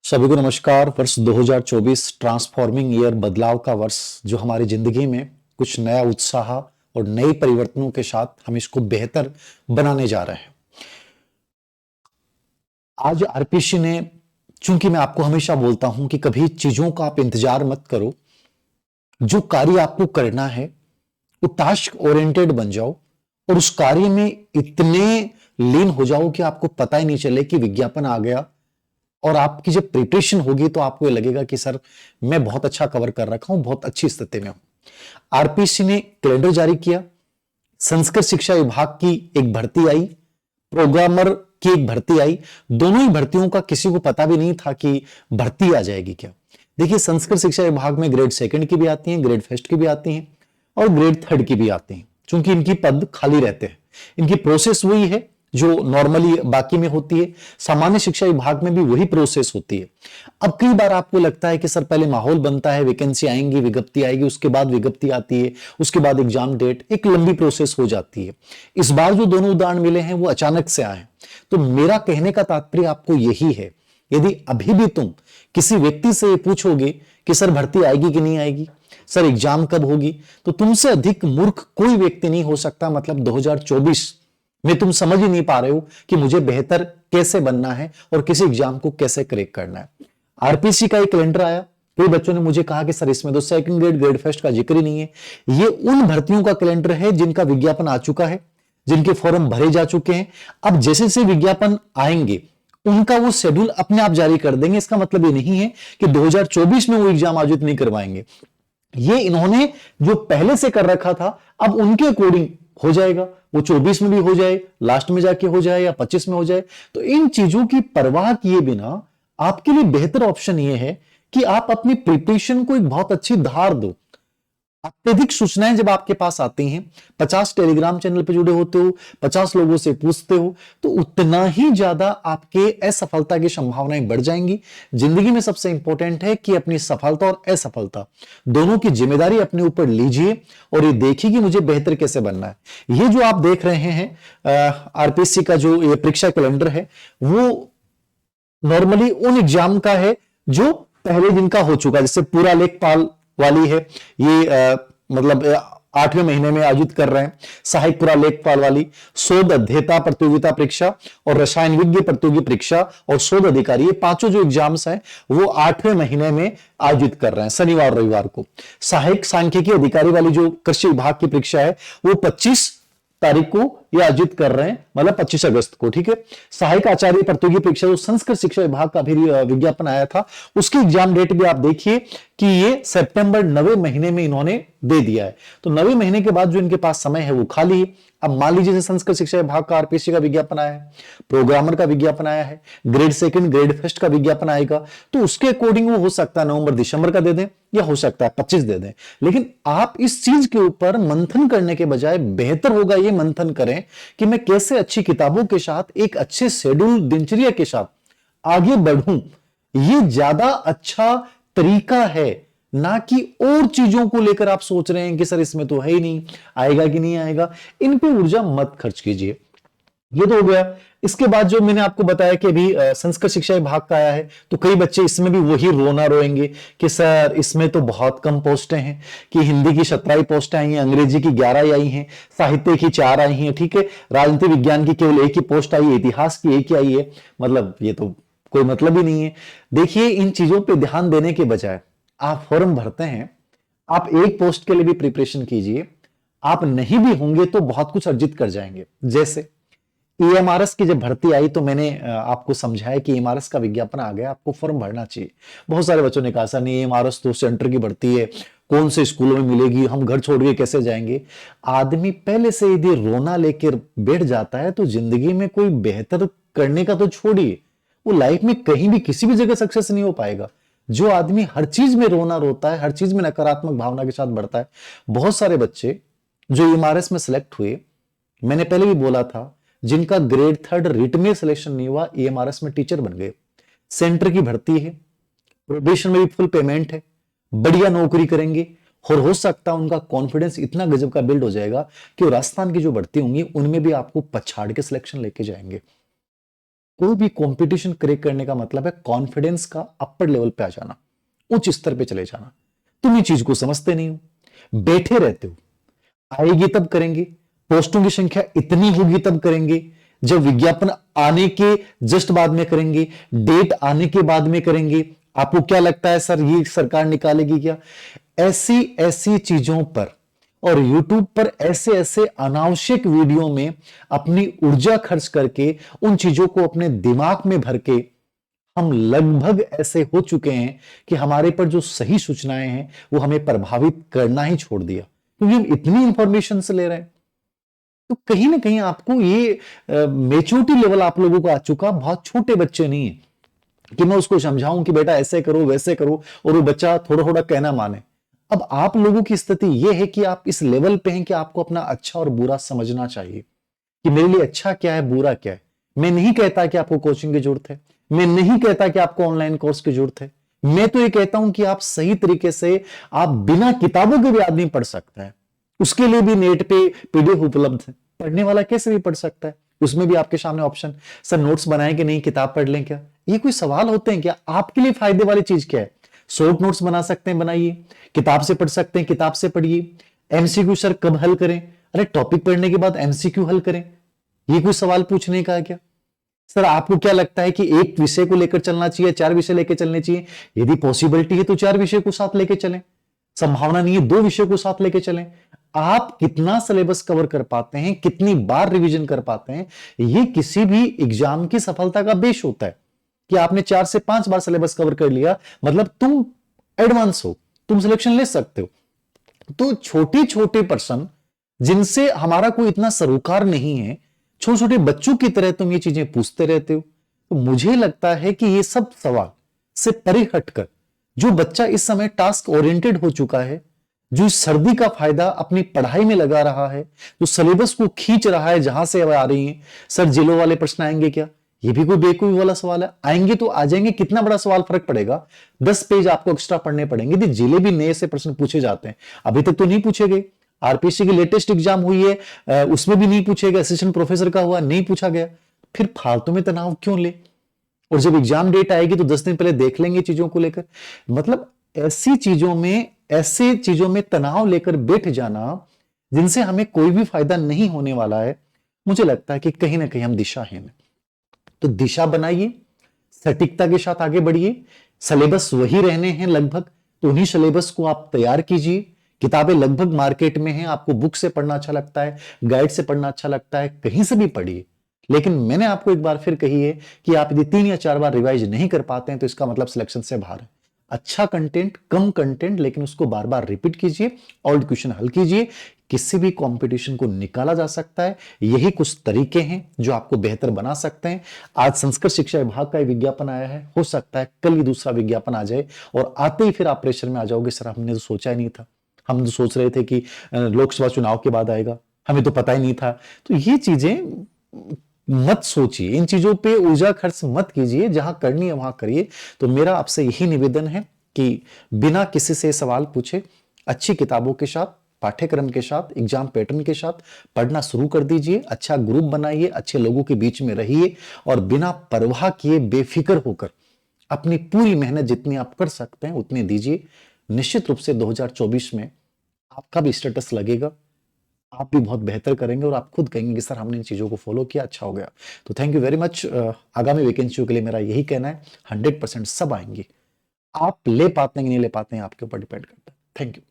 सभी को नमस्कार। वर्ष 2024 ट्रांसफॉर्मिंग ईयर, बदलाव का वर्ष, जो हमारी जिंदगी में कुछ नया उत्साह और नए परिवर्तनों के साथ हम इसको बेहतर बनाने जा रहे हैं। आज आरपीसी ने, चूंकि मैं आपको हमेशा बोलता हूं कि कभी चीजों का आप इंतजार मत करो, जो कार्य आपको करना है वो टास्क ओरिएंटेड बन जाओ और उस कार्य में इतने लीन हो जाओ कि आपको पता ही नहीं चले कि विज्ञापन आ गया। और आपकी जब प्रिपरेशन होगी तो आपको ये लगेगा कि सर मैं बहुत अच्छा कवर कर रखा हूं, बहुत अच्छी स्थिति में हूं। आरपीसी ने कैलेंडर जारी किया, संस्कृत शिक्षा विभाग की एक भर्ती आई, प्रोग्रामर की एक भर्ती आई। दोनों ही भर्तियों का किसी को पता भी नहीं था कि भर्ती आ जाएगी क्या। देखिए, संस्कृत शिक्षा विभाग में ग्रेड सेकंड की भी आती हैं, ग्रेड फर्स्ट की भी आती हैं और ग्रेड थर्ड की भी आती हैं। चूंकि इनकी पद खाली रहते हैं, इनकी प्रोसेस वही है जो नॉर्मली बाकी में होती है। सामान्य शिक्षा विभाग में भी वही प्रोसेस होती है। अब कई बार आपको लगता है कि सर पहले माहौल बनता है, वैकेंसी आएंगी, विज्ञप्ति आएगी, उसके बाद विज्ञप्ति आती है, उसके बाद एग्जाम डेट, एक लंबी प्रोसेस हो जाती है। इस बार जो दोनों उदाहरण मिले हैं वो अचानक से आए। तो मेरा कहने का तात्पर्य आपको यही है, यदि अभी भी तुम किसी व्यक्ति से पूछोगे कि सर भर्ती आएगी कि नहीं आएगी, सर एग्जाम कब होगी, तो तुमसे अधिक मूर्ख कोई व्यक्ति नहीं हो सकता। मतलब 2024 में तुम समझ ही नहीं पा रहे हो कि मुझे बेहतर कैसे बनना है और किसी एग्जाम को कैसे क्रैक करना है। आरपीसी का एक कैलेंडर आया। कई बच्चों ने मुझे कहा कि सर इसमें तो सेकंड ग्रेड, ग्रेड फर्स्ट का जिक्र ही नहीं है। ये उन भर्तियों का कैलेंडर है जिनका विज्ञापन आ चुका है, जिनके फॉर्म भरे जा चुके हैं। अब जैसे जैसे विज्ञापन आएंगे उनका वो शेड्यूल अपने आप जारी कर देंगे। इसका मतलब ये नहीं है कि 2024 में वो एग्जाम आयोजित नहीं करवाएंगे। ये इन्होंने जो पहले से कर रखा था, अब उनके अकॉर्डिंग हो जाएगा। वो 24 में भी हो जाए, लास्ट में जाके हो जाए, या 25 में हो जाए। तो इन चीजों की परवाह किए बिना आपके लिए बेहतर ऑप्शन ये है कि आप अपनी प्रिपरेशन को एक बहुत अच्छी धार दो। अत्यधिक सूचनाएं जब आपके पास आती हैं, 50 टेलीग्राम चैनल पर जुड़े होते हो, 50 लोगों से पूछते हो, तो उतना ही ज्यादा आपके असफलता की संभावनाएं बढ़ जाएंगी। जिंदगी में सबसे इंपॉर्टेंट है कि अपनी सफलता और असफलता दोनों की जिम्मेदारी अपने ऊपर लीजिए और ये देखिए कि मुझे बेहतर कैसे बनना है। ये जो आप देख रहे हैं आरपीसी का जो ये परीक्षा कैलेंडर है, वो नॉर्मली उन एग्जाम का है जो पहले दिन का हो चुका है। जैसे पूरा लेखपाल वाली है, ये मतलब 8वें महीने में आयोजित कर रहे हैं। सहायक पुरा लेखपाल वाली, शोध अध्येता प्रतियोगिता परीक्षा और रसायन विज्ञ प्रतियोगी परीक्षा और शोध अधिकारी, ये पांचों जो एग्जाम्स हैं वो 8वें महीने में आयोजित कर रहे हैं, शनिवार रविवार को। सहायक सांख्यिकी अधिकारी वाली जो कृषि विभाग की परीक्षा है वो 25 तारीख को ये आयोजित कर रहे हैं, मतलब 25 अगस्त को। ठीक है। सहायक आचार्य प्रतियोगी परीक्षा जो संस्कृत शिक्षा विभाग का भी विज्ञापन आया था, उसकी एग्जाम डेट भी आप देखिए कि ये सितंबर 9वें महीने में इन्होंने दे दिया है। तो 9वें महीने के बाद जो इनके पास समय है वो खाली है। अब मान लीजिए संस्कृत शिक्षा विभाग का आरपीसी का विज्ञापन आया है, प्रोग्रामर का विज्ञापन आया है, ग्रेड सेकंड, ग्रेड फर्स्ट का विज्ञापन आएगा, तो उसके अकॉर्डिंग वो हो सकता है नवंबर दिसंबर का दे दें या हो सकता है 25 दे दें। लेकिन आप इस चीज के ऊपर मंथन करने के बजाय बेहतर होगा ये मंथन करें कि मैं कैसे अच्छी किताबों के साथ एक अच्छे शेड्यूल दिनचर्या के साथ आगे बढ़ूं। ये ज्यादा अच्छा तरीका है, ना कि और चीजों को लेकर आप सोच रहे हैं कि सर इसमें तो है ही नहीं, आएगा कि नहीं आएगा। इन पे ऊर्जा मत खर्च कीजिए। ये तो हो गया। इसके बाद जो मैंने आपको बताया कि अभी संस्कृत शिक्षा विभाग का आया है, तो कई बच्चे इसमें भी वही रोना रोएंगे कि सर इसमें तो बहुत कम पोस्टें हैं, कि हिंदी की 17 पोस्टें आई हैं, अंग्रेजी की 11 आई हैं, साहित्य की 4 आई हैं, ठीक है, राजनीति विज्ञान की केवल एक ही पोस्ट आई है, इतिहास की एक ही आई है। मतलब ये तो कोई मतलब ही नहीं है। देखिए, इन चीजों पर ध्यान देने के बजाय आप फॉर्म भरते हैं, आप एक पोस्ट के लिए भी प्रिपरेशन कीजिए। आप नहीं भी होंगे तो बहुत कुछ अर्जित कर जाएंगे। जैसे ईएमआरएस की जब भर्ती आई तो मैंने आपको समझाया कि ईएमआरएस का विज्ञापन आ गया, आपको फॉर्म भरना चाहिए। बहुत सारे बच्चों ने कहा सर नहीं, ईएमआरएस तो सेंटर की भर्ती है, कौन से स्कूलों में मिलेगी, हम घर छोड़ के कैसे जाएंगे। आदमी पहले से यदि रोना लेकर बैठ जाता है तो जिंदगी में कोई बेहतर करने का तो छोड़िए, वो लाइफ में कहीं भी किसी भी जगह सक्सेस नहीं हो पाएगा। जो आदमी हर चीज में रोना रोता है, हर चीज में नकारात्मक भावना के साथ बढ़ता है। बहुत सारे बच्चे जो ईएमआरएस में सिलेक्ट हुए, मैंने पहले भी बोला था, जिनका ग्रेड थर्ड रिट में सिलेक्शन नहीं हुआ, ईएमआरएस में टीचर बन गए। सेंटर की भर्ती है, प्रोबेशन में भी फुल पेमेंट है, बढ़िया नौकरी करेंगे और हो सकता है उनका कॉन्फिडेंस इतना गजब का बिल्ड हो जाएगा कि वो राजस्थान की जो भर्ती होंगी उनमें भी आपको पछाड़ के सिलेक्शन लेके जाएंगे। कोई भी कंपटीशन क्रैक करने का मतलब है कॉन्फिडेंस का अपर लेवल पे आ जाना, उच्च स्तर पे चले जाना। तुम ये चीज को समझते नहीं हो, बैठे रहते हो। आएगी तब करेंगे, पोस्टों की संख्या इतनी होगी तब करेंगे, जब विज्ञापन आने के जस्ट बाद में करेंगे, डेट आने के बाद में करेंगे। आपको क्या लगता है सर ये सरकार निकालेगी क्या? ऐसी ऐसी चीजों पर और YouTube पर ऐसे ऐसे अनावश्यक वीडियो में अपनी ऊर्जा खर्च करके उन चीजों को अपने दिमाग में भर के हम लगभग ऐसे हो चुके हैं कि हमारे पर जो सही सूचनाएं हैं वो हमें प्रभावित करना ही छोड़ दिया, क्योंकि हम इतनी इंफॉर्मेशन से ले रहे हैं। तो कहीं ना कहीं आपको ये मेच्योरिटी लेवल आप लोगों को आ चुका, बहुत छोटे बच्चे नहीं है कि मैं उसको समझाऊं कि बेटा ऐसे करो वैसे करो और वो बच्चा थोड़ा थोड़ा कहना माने। अब आप लोगों की स्थिति यह है कि आप इस लेवल पे हैं कि आपको अपना अच्छा और बुरा समझना चाहिए कि मेरे लिए अच्छा क्या है बुरा क्या है। मैं नहीं कहता कि आपको कोचिंग की जरूरत है, मैं नहीं कहता कि आपको ऑनलाइन कोर्स की जरूरत है, मैं तो ये कहता हूं कि आप सही तरीके से आप बिना किताबों के भी आदमी पढ़ सकता है। उसके लिए भी नेट पे पीडीएफ उपलब्ध है, पढ़ने वाला कैसे भी पढ़ सकता है। उसमें भी आपके सामने ऑप्शन, सर नोट्स बनाए कि नहीं, किताब पढ़ लें क्या, ये कोई सवाल होते हैं क्या? आपके लिए फायदे वाली चीज क्या है? शॉर्ट नोट्स बना सकते हैं बनाइए, किताब से पढ़ सकते हैं किताब से पढ़िए। एमसीक्यू सर कब हल करें? अरे टॉपिक पढ़ने के बाद एमसीक्यू हल करें, ये कोई सवाल पूछने का है क्या? सर आपको क्या लगता है कि एक विषय को लेकर चलना चाहिए, 4 विषय लेकर चलने चाहिए? यदि पॉसिबिलिटी है तो 4 विषय को साथ लेकर चलें, संभावना नहीं है 2 विषय को साथ लेकर चलें। आप कितना सिलेबस कवर कर पाते हैं, कितनी बार रिवीजन कर पाते हैं, ये किसी भी एग्जाम की सफलता का बेस होता है। कि आपने 4 से 5 बार सिलेबस कवर कर लिया मतलब तुम एडवांस हो, तुम सिलेक्शन ले सकते हो। तो छोटे छोटे पर्सन जिनसे हमारा कोई इतना सरोकार नहीं है, छोटे छोटे बच्चों की तरह तुम ये चीजें पूछते रहते हो। तो मुझे लगता है कि ये सब सवाल से परे हटकर जो बच्चा इस समय टास्क ओरिएंटेड हो चुका है, जो इस सर्दी का फायदा अपनी पढ़ाई में लगा रहा है, जो सिलेबस को खींच रहा है जहां से आ रही है, सर जिलो वाले प्रश्न आएंगे क्या, ये भी कोई बेवकूफी वाला सवाल है। आएंगे तो आ जाएंगे, कितना बड़ा सवाल फर्क पड़ेगा, 10 पेज आपको एक्स्ट्रा पढ़ने पड़ेंगे। तो जिले भी नए से प्रश्न पूछे जाते हैं, अभी तक तो नहीं पूछे गए। आरपीसी की लेटेस्ट एग्जाम हुई है उसमें भी नहीं पूछे गए, असिस्टेंट प्रोफेसर का हुआ नहीं पूछा गया, फिर फालतू में तनाव क्यों ले? और जब एग्जाम डेट आएगी तो 10 दिन पहले देख लेंगे चीजों को लेकर। मतलब ऐसी चीजों में तनाव लेकर बैठ जाना जिनसे हमें कोई भी फायदा नहीं होने वाला है, मुझे लगता है कि कहीं ना कहीं हम दिशाहीन हैं। तो दिशा बनाइए, सटीकता के साथ आगे बढ़िए। सिलेबस वही रहने हैं लगभग, तो उन्हीं सिलेबस को आप तैयार कीजिए। किताबें लगभग मार्केट में हैं, आपको बुक से पढ़ना अच्छा लगता है, गाइड से पढ़ना अच्छा लगता है, कहीं से भी पढ़िए। लेकिन मैंने आपको एक बार फिर कही है कि आप यदि 3 या 4 बार रिवाइज नहीं कर पाते हैं तो इसका मतलब सिलेक्शन से बाहर है। अच्छा कंटेंट, कम कंटेंट, लेकिन उसको बार बार रिपीट कीजिए, ओल्ड क्वेश्चन हल कीजिए। किसी भी कंपटीशन को निकाला जा सकता है। यही कुछ तरीके हैं जो आपको बेहतर बना सकते हैं। आज संस्कृत शिक्षा विभाग का विज्ञापन आया है, हो सकता है कल ही दूसरा विज्ञापन आ जाए और आते ही फिर आप प्रेशर में आ जाओगे, सर हमने तो सोचा ही नहीं था, हम तो सोच रहे थे कि लोकसभा चुनाव के बाद आएगा, हमें तो पता ही नहीं था। तो ये चीजें मत सोचिए, इन चीजों पे ऊर्जा खर्च मत कीजिए, जहां करनी है वहां करिए। तो मेरा आपसे यही निवेदन है कि बिना किसी से सवाल पूछे अच्छी किताबों के साथ, पाठ्यक्रम के साथ, एग्जाम पैटर्न के साथ पढ़ना शुरू कर दीजिए। अच्छा ग्रुप बनाइए, अच्छे लोगों के बीच में रहिए और बिना परवाह किए बेफिक्र होकर अपनी पूरी मेहनत जितनी आप कर सकते हैं उतनी दीजिए। निश्चित रूप से 2024 में आपका भी स्टेटस लगेगा, आप भी बहुत बेहतर करेंगे और आप खुद कहेंगे कि सर हमने इन चीजों को फॉलो किया, अच्छा हो गया। तो थैंक यू वेरी मच। आगामी वैकेंसियों के लिए मेरा यही कहना है, 100% सब आएंगे। आप ले पाते हैं कि नहीं ले पाते हैं आपके ऊपर डिपेंड करता है। Thank you.